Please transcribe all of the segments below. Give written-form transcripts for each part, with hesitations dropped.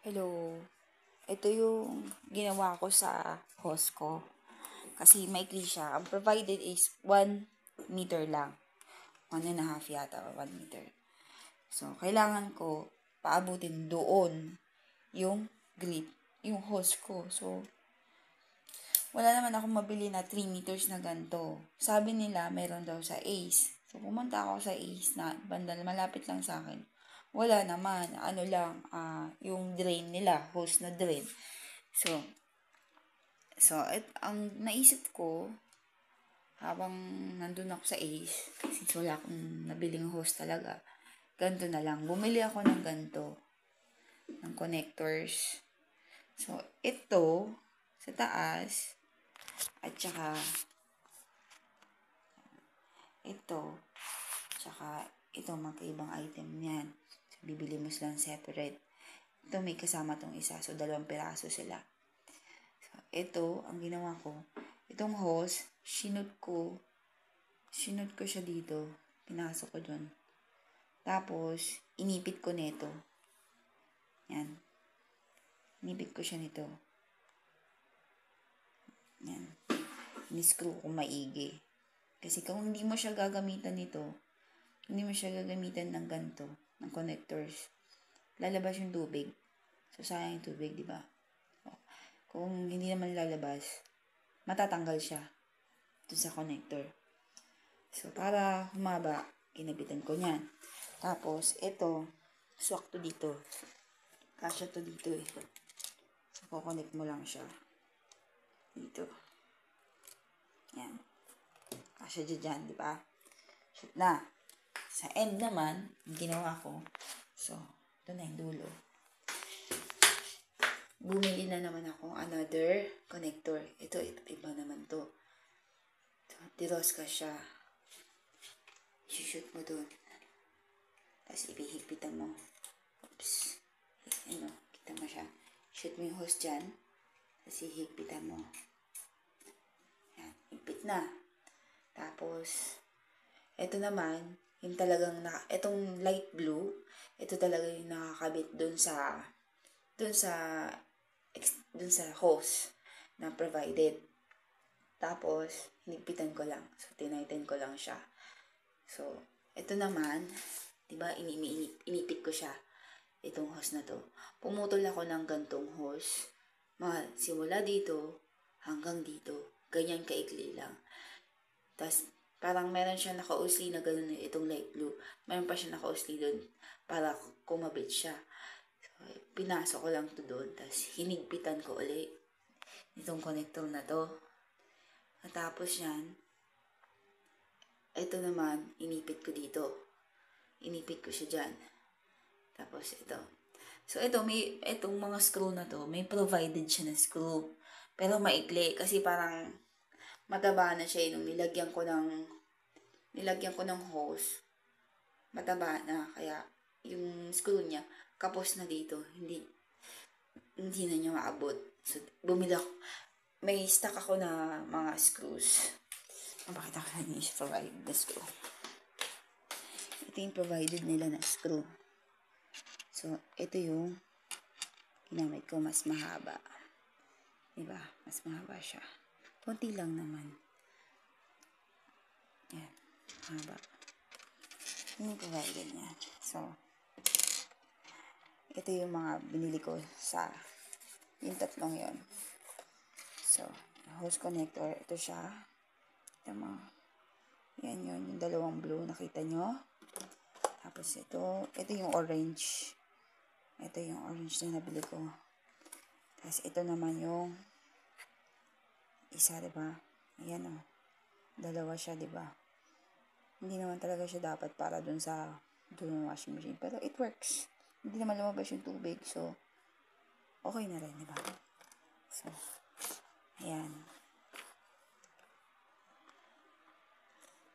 Hello. Ito yung ginawa ko sa host ko. Kasi maikli siya. Ang provided is 1 meter lang. 1.5 yata or 1 meter. So, kailangan ko paabutin doon yung grid, yung host ko. So, wala naman akong mabili na 3 meters na ganito. Sabi nila, meron daw sa Ace. So, pumunta ako sa Ace na bandal, malapit lang sa akin. Wala naman. Ano lang, yung drain nila, hose na drain. So, ang naisip ko, habang nandun ako sa Ace, since wala akong nabiling hose talaga, ganito na lang. Bumili ako ng ganito, ng connectors. So, ito, sa taas, at saka, ito, magkaibang item yan. So, bibili mo silang separate. Ito, may kasama tong isa. So, 2 piraso sila. So, ito, ang ginawa ko, itong hose, sinod ko siya dito. Pinasok ko dun. Tapos, inipit ko nito. Yan. Inipit ko siya nito. Yan. Ni-screw ko maigi. Kasi kung hindi mo siya gagamitan nito, hindi mo siya gagamitan ng ganito, ng connectors, lalabas yung tubig. So, sayang yung tubig, di ba? Kung hindi naman lalabas, matatanggal siya dun sa connector. So, para humaba, kinabitan ko niyan. Tapos, ito, swak to dito. Kasya to dito eh. So, kukonect mo lang siya. Dito. Yan. Kasya dyan, di ba? Shoot na. Sa end naman, ang ginawa ko, so, ito na yung dulo. Bumili na naman ako another connector. Ito, iba naman to. So, tiros ka siya. Shoot mo dun. Tapos, ibihigpitan mo. Oops. Ano, kita mo siya. Shoot mo yung hose dyan. Tapos, ihigpitan mo. Yan, higpit na. Tapos, ito naman, yung talagang, itong light blue, ito talaga yung nakakabit dun sa hose na provided. Tapos, hinigpitan ko lang. So, tinayten ko lang siya. So, ito naman, diba, inipit ko siya. Itong hose na to. Pumutol ako ng gantong hose. Simula dito, hanggang dito. Ganyan kaikli lang. Tapos, parang meron siya naka-usli na gano'n itong light blue. Meron pa siya naka-usli doon para kumabit siya. So, pinasok ko lang to doon. Tapos, hinigpitan ko ulit itong connector na to. At tapos yan, ito naman, inipit ko dito. Inipit ko siya dyan. Tapos, ito. So, itong mga screw na to, may provided siya na screw. Pero maikli kasi parang mataba na siya nung nilagyan ko ng hose. Mataba na, kaya yung screw niya, kapos na dito. Hindi na niya maabot. So, bumili ako. May stock ako na mga screws. Bakit ako na niya provided na screw? Ito yung provided nila na screw. So, ito yung ginamit ko, mas mahaba. Diba? Mas mahaba siya. Konti lang naman. Yan. Mahaba. Yung provided niya. So, ito yung mga binili ko sa yung tatlong yon. So, hose connector. Ito siya. Ito mo. Yan yun. Yung dalawang blue. Nakita nyo? Tapos ito yung orange. Ito yung orange na nabili ko. Tapos ito naman yung isa, diba? Ayan o. Dalawa siya, diba? Hindi naman talaga siya dapat para dun sa washing machine. Pero it works. Hindi naman lumabas yung tubig. So, okay na rin, diba? So, ayan.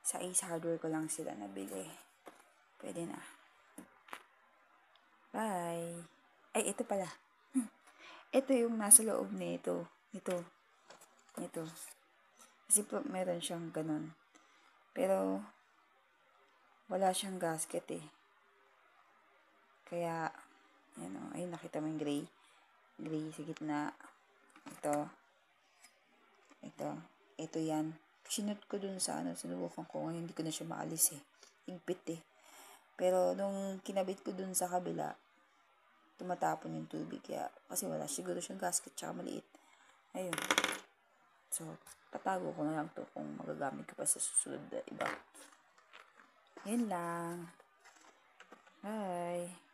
Sa Ace Hardware ko lang sila nabili. Pwede na. Bye! Ay, ito pala. Ito yung nasa loob nito. Ito. Kasi meron siyang ganun. Pero, wala siyang gasket eh. Kaya, ayun, nakita mo yung gray. Gray sa gitna. Ito yan. Sinot ko dun sa sinubukan ko. Ngayon, hindi ko na siya maalis eh. Higpit eh. Pero, nung kinabit ko dun sa kabila, tumatapon yung tubig. Kaya, kasi wala siguro siyang gasket, tsaka maliit. Ayun. So, tatago ko na lang to kung magagamit ko pa sa susunod na iba. Yan lang. Bye!